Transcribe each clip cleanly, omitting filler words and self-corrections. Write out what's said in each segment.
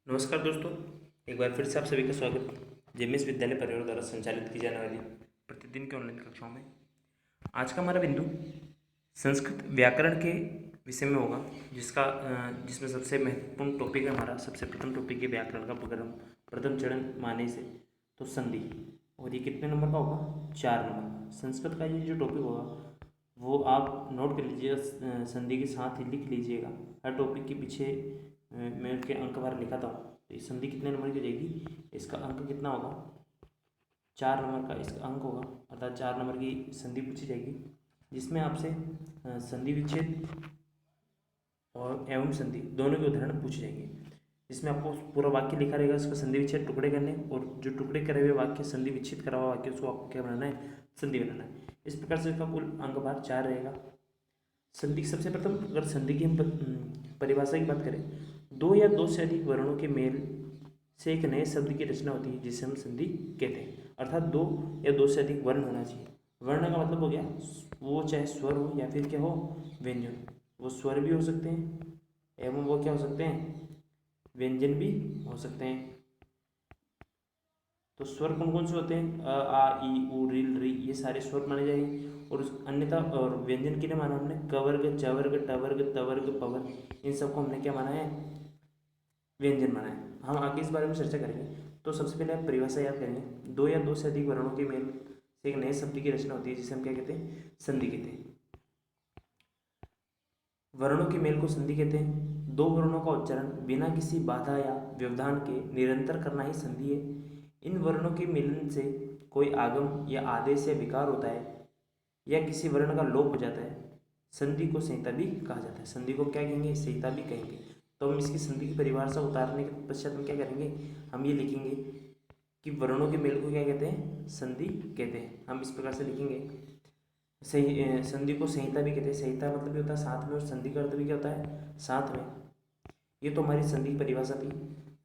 नमस्कार दोस्तों, एक बार फिर से आप सभी का स्वागत जेएमएस विद्यालय परिवार द्वारा संचालित की जाने वाली प्रतिदिन की ऑनलाइन कक्षाओं में। आज का हमारा बिंदु संस्कृत व्याकरण के विषय में होगा, जिसमें सबसे महत्वपूर्ण टॉपिक है हमारा। सबसे प्रथम टॉपिक है व्याकरण का प्रथम चरण माने से तो संधि। और ये कितने नंबर का होगा? 4 नंबर का। संस्कृत का ये जो टॉपिक होगा वो आप नोट कर लीजिएगा, संधि के साथ ही लिख लीजिएगा। हर टॉपिक के पीछे मैं उसके अंक बार लिखा था। तो ये संधि कितने नंबर की हो जाएगी? इसका अंक कितना होगा? 4 नंबर का इसका अंक होगा, अर्थात 4 नंबर की संधि पूछी जाएगी, जिसमें आपसे संधि विच्छेद और एवं संधि दोनों के उदाहरण पूछे जाएंगे। जिसमें आपको पूरा वाक्य लिखा रहेगा, उसका संधि विच्छेद टुकड़े करने, और जो टुकड़े करे हुए वाक्य, संधि विच्छेद करा हुआ वाक्य, उसको आपको क्या बनाना है? संधि बनाना है। इस प्रकार से इसका कुल अंक भार 4 रहेगा। संधि सबसे प्रथम अगर संधि की हम परिभाषा की बात करें, 2 या 2 से अधिक वर्णों के मेल से एक नए शब्द की रचना होती है, जिसे हम संधि कहते हैं। अर्थात 2 या 2 से अधिक वर्ण होना चाहिए। वर्ण का मतलब हो गया वो चाहे स्वर हो या फिर क्या हो, व्यंजन। वो स्वर भी हो सकते हैं एवं वो क्या हो सकते हैं, व्यंजन भी हो सकते हैं। तो स्वर कौन कौन से होते हैं? अ, आ, ई, उ, रिल, री, ये सारे स्वर माने जाएंगे। और अन्यथा और व्यंजन के लिए माना हमने क वर्ग, च वर्ग, ट वर्ग, त वर्ग, प वर्ग, इन सबको हमने क्या माना है? व्यंजन माना है। हम आगे इस बारे में चर्चा करेंगे। तो सबसे पहले आप परिभाषा याद करेंगे। 2 या 2 से अधिक वर्णों के मेल से एक नए शब्द की रचना होती है, जिसे हम क्या कहते हैं? संधि कहते हैं। वर्णों के मेल को संधि कहते हैं। 2 वर्णों का उच्चारण बिना किसी बाधा या व्यवधान के निरंतर करना ही संधि है। इन वर्णों के मिलन से कोई आगम या आदेश या विकार होता है या किसी वर्ण का लोप हो जाता है, संधि को संहिता भी कहा जाता है। संधि को क्या कहेंगे? संहिता भी कहेंगे। तो हम इसकी संधि की परिभाषा उतारने के पश्चात हम क्या करेंगे? हम ये लिखेंगे कि वर्णों के मेल को क्या कहते हैं? संधि कहते हैं। हम इस प्रकार से लिखेंगे। सही संधि को संहिता भी कहते हैं। संहिता मतलब ये होता है साथ में, और संधि का अर्थ भी क्या होता है? साथ में। ये तो हमारी संधि की परिभाषा थी।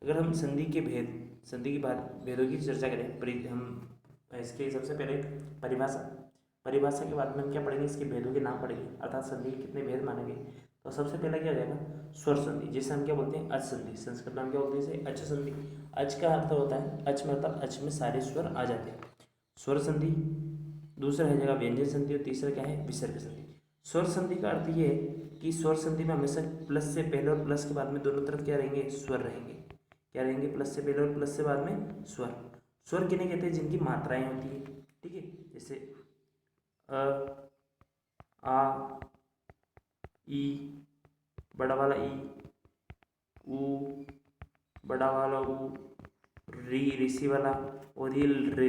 अगर हम संधि के भेद, संधि की बात, भेदों की चर्चा करें, हम इसके सबसे पहले परिभाषा के बाद में हम क्या पढ़ेंगे? इसके भेदों के नाम पढ़ेंगे, अर्थात संधि के कितने भेद माने गए। तो सबसे पहला क्या हो जाएगा? स्वर संधि, जिसे हम क्या बोलते हैं? अच संधि। संस्कृत नाम क्या बोलते हैं इसे? अच संधि। अच का अर्थ होता है, अच में मतलब अच में सारे स्वर आ जाते हैं, स्वर संधि। दूसरा है जगह व्यंजन संधि, और तीसरा क्या है? विसर्ग संधि। स्वर संधि का अर्थ ये है कि स्वर संधि में हमेशा प्लस से पहले और प्लस के बाद में दोनों तरफ क्या रहेंगे? स्वर रहेंगे। क्या रहेंगे? प्लस से पहले और प्लस से बाद में स्वर। स्वर किन्हें कहते हैं? जिनकी मात्राएं होती है। ठीक है, जैसे अ, आ, ई, बड़ा वाला ई, ऊ, बड़ा वाला ऊ, री, ऋषि वाला, और ये रे।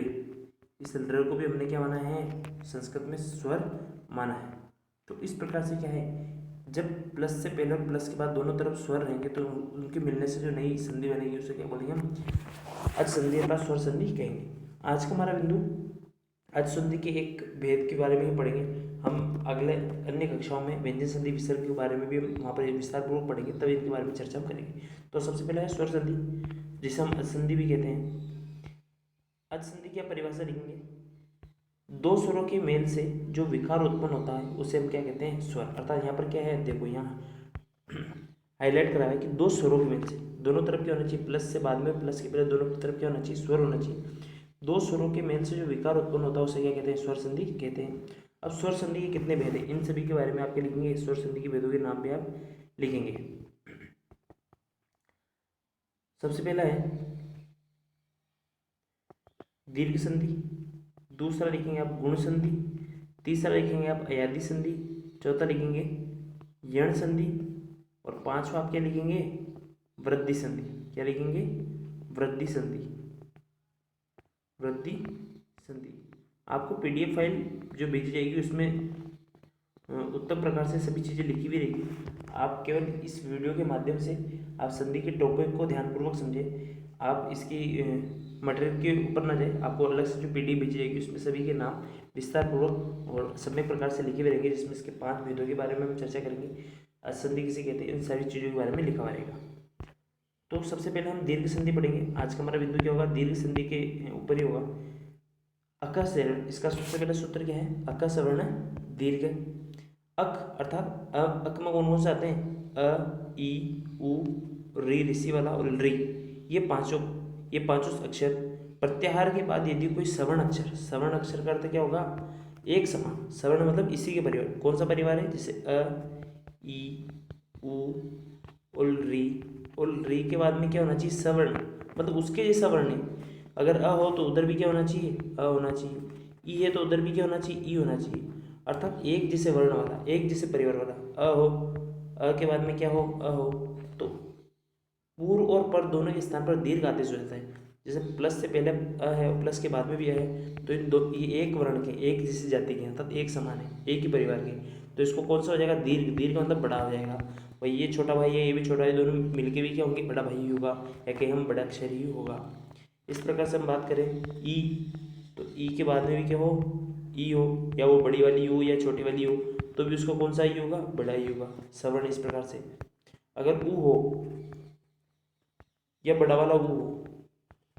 इस रे को भी हमने क्या माना है? संस्कृत में स्वर माना है। तो इस प्रकार से क्या है, जब प्लस से पहले और प्लस के बाद दोनों तरफ स्वर रहेंगे तो उनके मिलने से जो नई संधि बनेगी उसे क्या बोलेंगे हम? अच संधि अथवा स्वर संधि कहेंगे। आज का हमारा बिंदु अच संधि के एक भेद के बारे में ही पढ़ेंगे। हम अगले अन्य कक्षाओं में व्यंजन संधि, विसर्ग के बारे में भी हम वहाँ पर विस्तार पूर्वक पढ़ेंगे, तब इनके बारे में चर्चा हम करेंगे। तो सबसे पहला है स्वर संधि, जिसे हम अच संधि भी कहते हैं। अच संधि की आप परिभाषा लिखेंगे, 2 स्वरों के मेल से जो विकार उत्पन्न होता है उसे हम क्या कहते हैं? स्वर। अर्थात यहाँ पर क्या है, देखो यहाँ हाईलाइट करा है कि 2 स्वरों के मेल से, दोनों तरफ क्या होना चाहिए? प्लस से बाद में, प्लस के पहले दोनों तरफ क्या होना चाहिए? स्वर होना चाहिए। 2 स्वरों के मेल से जो विकार उत्पन्न होता है उसे क्या कहते हैं? स्वर संधि कहते हैं। अब स्वर संधि के कितने भेद हैं, इन सभी के बारे में आपके लिखेंगे। स्वर संधि के भेदों के नाम भी आप लिखेंगे। सबसे पहला है दीर्घ संधि, दूसरा लिखेंगे आप गुण संधि, तीसरा लिखेंगे आप अयादि संधि, चौथा लिखेंगे यण संधि, और पांचवा आप क्या लिखेंगे? वृद्धि संधि। क्या लिखेंगे? वृद्धि संधि। वृद्धि संधि। आपको पीडीएफ फाइल जो भेजी जाएगी उसमें उत्तम प्रकार से सभी चीज़ें लिखी हुई रहेगी। आप केवल इस वीडियो के माध्यम से आप संधि के टॉपिक को ध्यानपूर्वक समझें। आप इसकी मटेरियल के ऊपर ना जाए, आपको अलग से जो पीडीएफ भेजी जाएगी उसमें सभी के नाम विस्तार पूर्वक और सम्यक प्रकार से लिखे हुए रहेंगे, जिसमें इसके 5 भेदों के बारे में हम चर्चा करेंगे। संधि किसे कहते हैं, इन सारी चीज़ों के बारे में लिखा हुआ रहेगा। तो सबसे पहले हम दीर्घ संधि पढ़ेंगे। आज का हमारा बिंदु क्या होगा? दीर्घ संधि के ऊपर ही होगा। अकस वर्ण, इसका सबसे पहला सूत्र क्या है? अकस वर्ण दीर्घ। अक अर्थात अक में कौन कौन से आते हैं? अ, ई, उ, री ऋषि वाला और री, ये पांचों अक्षर प्रत्याहार के बाद यदि कोई सवर्ण अक्षर का अर्थ क्या होगा, एक समान। सवर्ण मतलब इसी के परिवार। कौन सा परिवार है, जैसे अ, ई, उ, उल री के बाद में क्या होना चाहिए, सवर्ण, मतलब उसके जैसा वर्ण है। अगर अ हो तो उधर भी क्या होना चाहिए, अ होना चाहिए। ई है तो उधर भी क्या होना चाहिए, ई होना चाहिए। अर्थात एक जैसे वर्ण वाला, एक जैसे परिवार वाला। अ हो, अ के बाद में क्या हो, अ हो, तो पूर्व और पर दोनों के स्थान पर दीर्घ आदेश हो जाता है। जैसे प्लस से पहले अ है और प्लस के बाद में भी अ है, तो इन दो, ये एक वर्ण के, एक जैसी जाति के हैं, अर्थात एक समान है, एक ही परिवार के, तो इसको कौन सा हो जाएगा, दीर्घ। दीर्घ मतलब बड़ा हो जाएगा। भाई ये छोटा भाई है, ये भी छोटा है, दोनों मिलके भी क्या होंगे, बड़ा भाई ही होगा, या कि हम बड़ा अक्षर ही होगा। इस प्रकार से हम बात करें ई, तो ई के बाद में भी क्या हो, ई हो, या वो बड़ी वाली हो या छोटी वाली हो, तो भी उसको कौन सा ई होगा, बड़ा ही होगा, सवर्ण। इस प्रकार से अगर ऊ हो या बड़ा वाला ऊ हो,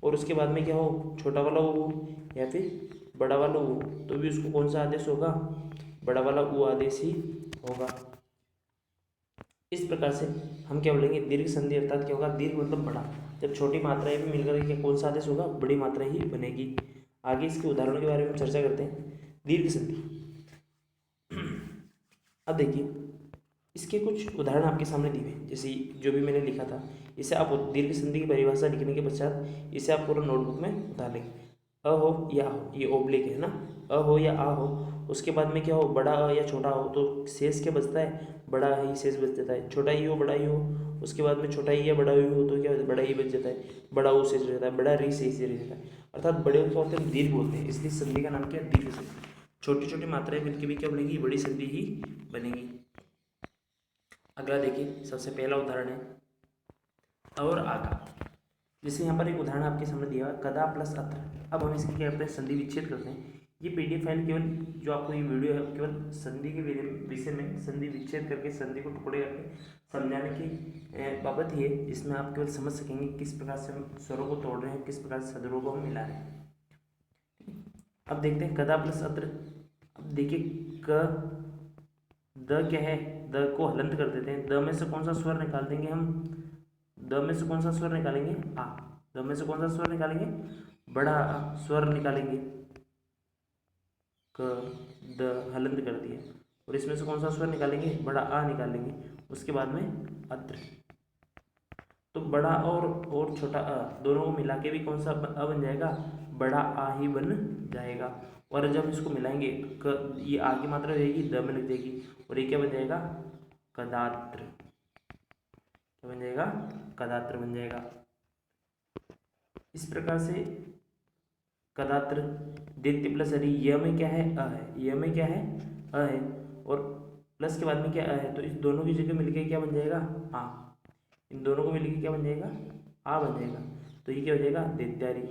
और उसके बाद में क्या हो, छोटा वाला ऊ हो या फिर बड़ा वाला ऊ हो, तो भी उसको कौन सा आदेश होगा, बड़ा वाला ऊ आदेश ही होगा। इस प्रकार से हम क्या बोलेंगे, दीर्घ संधि अर्थात क्या होगा, दीर्घ मतलब बड़ा। जब छोटी मात्राएं भी मिलकर क्या कौन सा आदेश होगा, बड़ी मात्रा ही बनेगी। आगे इसके उदाहरणों के बारे में चर्चा करते हैं। दीर्घ संधि, अब देखिए इसके कुछ उदाहरण आपके सामने दिए हैं, जैसे जो भी मैंने लिखा था, इसे आप दीर्घ संधि की परिभाषा लिखने के पश्चात इसे आप पूरा नोटबुक में उतार लेंगे। अ हो या हो, ये ओब्लिक है ना, अ हो या आ हो, उसके बाद में क्या हो, बड़ा अ या छोटा हो, तो शेष क्या बचता है, बड़ा ही शेष बच जाता है। छोटा ही हो बड़ा ही हो, उसके बाद में छोटा ही या बड़ा ही हो, तो क्या बड़ा ही बच जाता है, बड़ा ऊ शेष रहता है, बड़ा री शेष रह जाता है। अर्थात बड़े को होते हैं दीर्घ बोलते हैं, इसलिए संधि का नाम क्या है, दीर्घ संधि। छोटी छोटी मात्राएं मिलकर भी क्या बनेगी, बड़ी संधि ही बनेगी। अगला देखिए, सबसे पहला उदाहरण है और आगा। जैसे यहाँ पर एक उदाहरण आपके सामने दिया है, कदा प्लस अत्र। अब हम इसकी क्या करते हैं, संधि विच्छेद करते हैं। ये पीडीएफ फाइल केवल जो आपको ये वीडियो है केवल संधि के विषय में संधि विच्छेद करके, संधि को टुकड़े करके समझाने की बाबत ही है, जिसमें आप केवल समझ सकेंगे किस प्रकार से हम स्वरों को तोड़ रहे हैं, किस प्रकार से सदरों को हम मिला रहे हैं। अब देखते हैं कदा प्लस अत्र। अब देखिए क, द क्या है, द को हलंत कर देते हैं। द में से कौन सा स्वर निकाल देंगे हम, द में से कौन सा स्वर निकालेंगे, आ। द में से कौन सा स्वर निकालेंगे, बड़ा आ स्वर निकालेंगे। क, द हलंत कर दिया, और इसमें से कौन सा स्वर निकालेंगे, बड़ा आ निकालेंगे। उसके बाद में अत्र, तो बड़ा और छोटा अ दोनों को मिला के भी कौन सा अ बन जाएगा, बड़ा आ ही बन जाएगा। और जब इसको मिलाएंगे क, ये आ की मात्रा रहेगी, द में लग जाएगी, और ये क्या बन जाएगा, कदात्र। क्या बन जाएगा, कदात्र बन जाएगा। इस प्रकार से कदात्र, दैत्य प्लस हरि, य में क्या है, अ है, य में क्या है, अ है, और प्लस के बाद में क्या अ है, तो इस दोनों की जगह मिलके क्या बन जाएगा, आ। इन दोनों को मिलके क्या बन जाएगा, आ बन जाएगा। तो ये क्या हो जाएगा, दैत्यारी।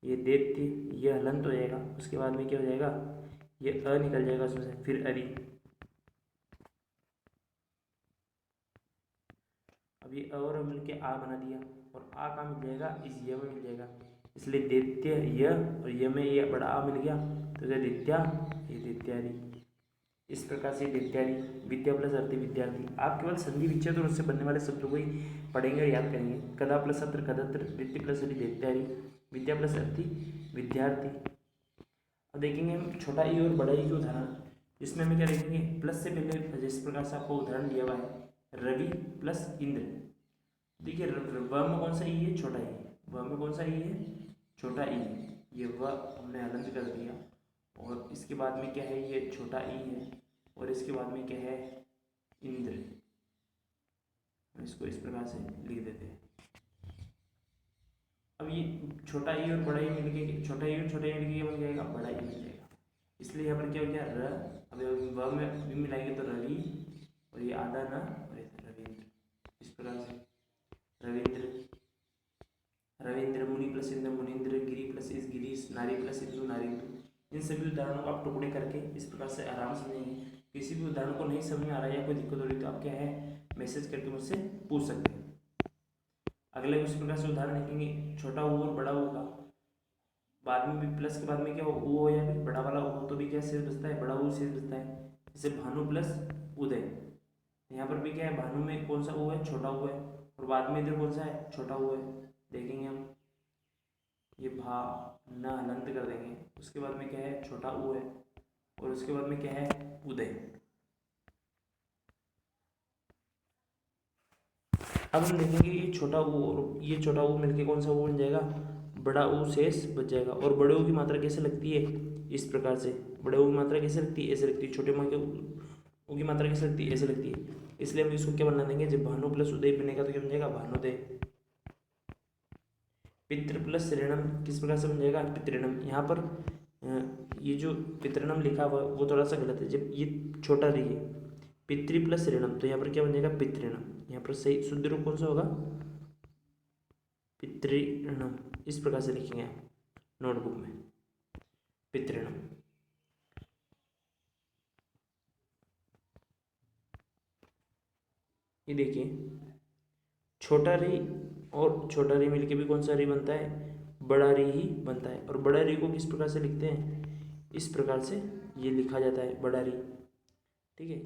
ये दैत्य, ये हलंत हो जाएगा। उसके बाद में क्या हो जाएगा, ये अ निकल जाएगा उसमें से, फिर अरि। अब ये अ और मिलके आ बना दिया, और आ कहाँ मिल जाएगा, इस य में मिल जाएगा। इसलिए दैत्य य, और य में ये बड़ा आ मिल गया, तो ये दैत्या, ये दैत्यारी। इस प्रकार से दैत्यारी, विद्या प्लस अर्थी विद्यार्थी। आप केवल संधि विच्छेद और उससे बनने वाले शब्दों को ही पढ़ेंगे और याद करेंगे। कदा प्लस अत्र कदत्र, दैत्य प्लस हरि दैत्यारी, विद्या प्लस अर्थी विद्यार्थी। अब देखेंगे हम छोटा ई और बड़ा ई के उदाहरण, जिसमें हमें क्या देखेंगे, प्लस से पहले जिस प्रकार से आपको उदाहरण दिया हुआ है, रवि प्लस इंद्र। देखिए व में कौन सा ई है, छोटा ई। व में कौन सा ई है, छोटा ई है। ये व हमने हलंत कर दिया, और इसके बाद में क्या है, ये छोटा ई है, और इसके बाद में क्या है, इंद्र। इसको इस प्रकार से लिख देते हैं। अब ये छोटा ई और बड़ा ई मिलके, छोटा ई और छोटा ई मिलके बन जाएगा, बड़ा ई बन जाएगा। इसलिए यहाँ पर क्या हो गया, र। अब व में भी मिलाएंगे तो रवि, और ये आधा न, और रविंद्र। इस प्रकार से रविंद्र, रविंद्र, मुनि प्लस इंद्र मुनिंद्र, गिरी प्लस इस गिरीश, नारी प्लस इंदु नारिंदु। इन सभी उदाहरणों को आप टुकड़े करके इस प्रकार से आराम से समझेंगे। किसी भी उदाहरण को नहीं समझ में आ रहा है या कोई दिक्कत हो रही है, तो आप क्या है, मैसेज करके मुझसे पूछ सकते हैं। अगले उस प्रकार से उदाहरण देखेंगे, छोटा ऊ और बड़ा ऊ का बाद में भी प्लस के बाद में क्या हो, ऊ हो या फिर बड़ा वाला ऊ हो, तो भी क्या शेष बचता है, बड़ा ऊ शेष बचता है। जैसे भानु प्लस उदय, यहाँ पर भी क्या है, भानु में कौन सा ऊ है, छोटा ऊ है, और बाद में इधर कौन सा है, छोटा ऊ है, देखेंगे हम ये भा न हलंत कर देंगे। उसके बाद में क्या है, छोटा ऊ है, और उसके बाद में क्या है, उदय। अब हम देखेंगे ये छोटा ऊ और ये छोटा ऊ मिलके कौन सा ऊ बन जाएगा, बड़ा ऊ शेष बच जाएगा। और बड़े ऊ की मात्रा कैसे लगती है, इस प्रकार से। बड़े ऊ की मात्रा कैसे लगती है, ऐसे लगती है। छोटे माँ के ऊ की मात्रा कैसे लगती है, ऐसे लगती है। इसलिए हम इसको क्या बना देंगे, जब भानु प्लस उदय बनेगा तो क्या बन जाएगा, भानुदय। पितृ प्लस ऋणम किस प्रकार से बन जाएगा, पितृणम। यहाँ पर ये जो पितृणम लिखा हुआ वो थोड़ा सा गलत है। जब ये छोटा रही है पितृ प्लस ऋणम, तो यहाँ पर क्या बन जाएगा, पितृणम। यहाँ पर सही शुद्ध रूप कौन सा होगा, पितृणम। इस प्रकार से लिखेंगे आप नोटबुक में, पितृणम। ये देखिए छोटा री और छोटा री मिलके भी कौन सा री बनता है, बड़ा री ही बनता है। और बड़ा री को किस प्रकार से लिखते हैं, इस प्रकार से ये लिखा जाता है, बड़ा री। ठीक है,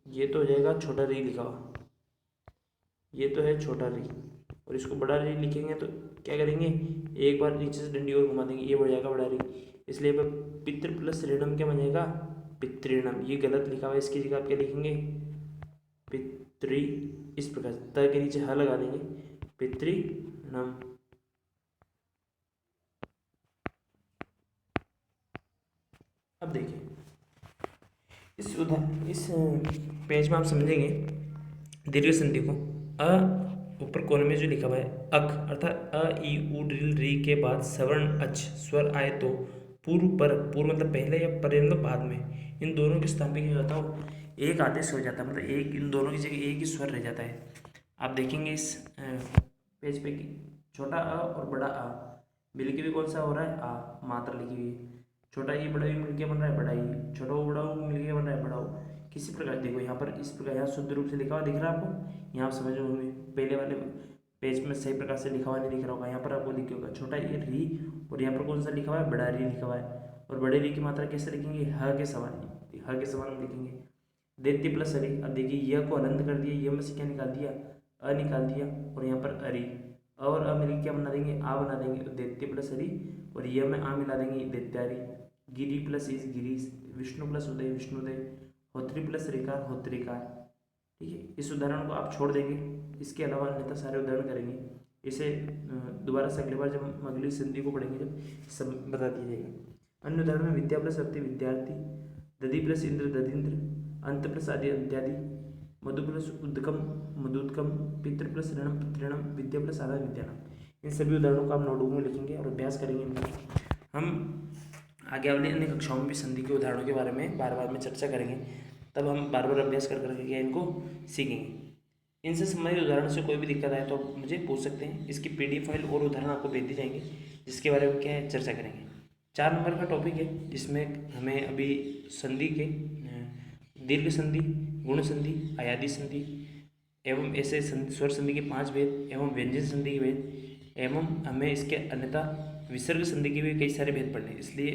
ये तो हो जाएगा छोटा री लिखा हुआ, ये तो है छोटा री, और इसको बड़ा री लिखेंगे तो क्या करेंगे, एक बार नीचे से डंडी और घुमा देंगे, ये बढ़ जाएगा बड़ा री। इसलिए पितृ प्लस ऋणम क्या बन जाएगा, पितृणम। ये गलत लिखा हुआ है, इसकी जगह आप क्या लिखेंगे, पितृ। इस प्रकार से त के नीचे ह लगा देंगे, पितृणम। अब देखिए इस पेज में आप समझेंगे दीर्घ संधि को। अ ऊपर कोने में जो लिखा हुआ है अक, अर्थात अ ई उ ऋ री के बाद सवर्ण अच स्वर आए तो पूर्व पर, पूर्व मतलब पहले या पर मतलब बाद में, इन दोनों के स्थान पे क्या हो जाता हो, एक आदेश हो जाता है। मतलब एक, इन दोनों की जगह एक ही स्वर रह जाता है। आप देखेंगे इस पेज पे कि छोटा अ और बड़ा अ मिलके भी कौन सा हो रहा है, आ मात्रा लिखी हुई है। छोटा ई बड़ा ई मिलके बन रहा है बड़ा ई, छोटा ऊ बड़ा ऊ मिलके बन रहा है बड़ा ऊ। किसी प्रकार देखो यहाँ पर इस प्रकार, यहाँ शुद्ध रूप से लिखा हुआ दिख रहा है आपको, यहाँ आप समझ होंगे। पहले वाले पेज में सही प्रकार से लिखा हुआ नहीं दिख रहा होगा, यहाँ पर आपको लिखे होगा छोटा ई री, और यहाँ पर कौन सा लिखा हुआ है, बड़ा री लिखा हुआ है। और बड़े री की मात्रा कैसे लिखेंगे, ह के समान, ह के समान लिखेंगे। दैत्य प्लस अरि। अब देखिए यह को अनंत कर दिया, यह में से क्या निकाल दिया, अ निकाल दिया, और यहाँ पर अरि, अ और अ मिलकर क्या बना देंगे, आ बना देंगे। दैत्य प्लस अरि, और यह में आ मिला देंगे, दैत्यारि। गिरी प्लस इस गिरीश, विष्णु प्लस उदय विष्णुदय, होत्री प्लस ऋकार होत्रिकार। ठीक है, इस उदाहरण को आप छोड़ देंगे, इसके अलावा अन्यथा सारे उदाहरण करेंगे। इसे दोबारा से अगली बार जब हम अगली संधि को पढ़ेंगे जब सब बता दिया जाएगा। अन्य उदाहरण में विद्या प्लस अति विद्यार्थी, दधि प्लस इंद्र दधिंद्र, अंत प्लस आदि अंत्यादि, मधु प्लस उदकम मधुदकम, पितृ प्लस ऋणम पितृणम, विद्या प्लस आधा विद्यानम। इन सभी उदाहरणों को आप नोटबुक में लिखेंगे और अभ्यास करेंगे इनका। हम आगे वाली अन्य कक्षाओं में भी संधि के उदाहरणों के बारे में बार बार में चर्चा करेंगे, तब हम बार बार अभ्यास कर करके इनको सीखेंगे। इनसे संबंधित उदाहरण से कोई भी दिक्कत आए तो आप मुझे पूछ सकते हैं। इसकी PDF फाइल और उदाहरण आपको भेज दी जाएंगे, जिसके बारे में क्या है चर्चा करेंगे। 4 नंबर का टॉपिक है, जिसमें हमें अभी संधि के दीर्घ संधि, गुण संधि, अयादि संधि एवं ऐसे स्वर संधि के 5 भेद एवं व्यंजन संधि के भेद एवं हमें इसके अन्यथा विसर्ग संधि के भी कई सारे भेद पढ़ने। इसलिए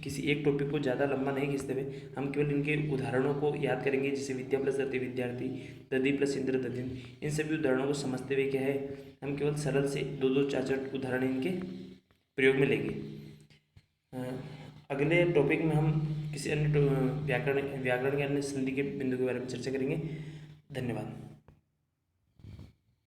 किसी एक टॉपिक को ज़्यादा लंबा नहीं खींचते हुए हम केवल इनके उदाहरणों को याद करेंगे, जैसे विद्या प्लस अति विद्यार्थी, दधि प्लस इंद्र दधिन। इन सभी उदाहरणों को समझते हुए क्या है, हम केवल सरल से 2-2 4-4 उदाहरण इनके प्रयोग में लेंगे। अगले टॉपिक में हम किसी अन्य व्याकरण के अन्य संधि के बिंदु के बारे में चर्चा करेंगे। धन्यवाद।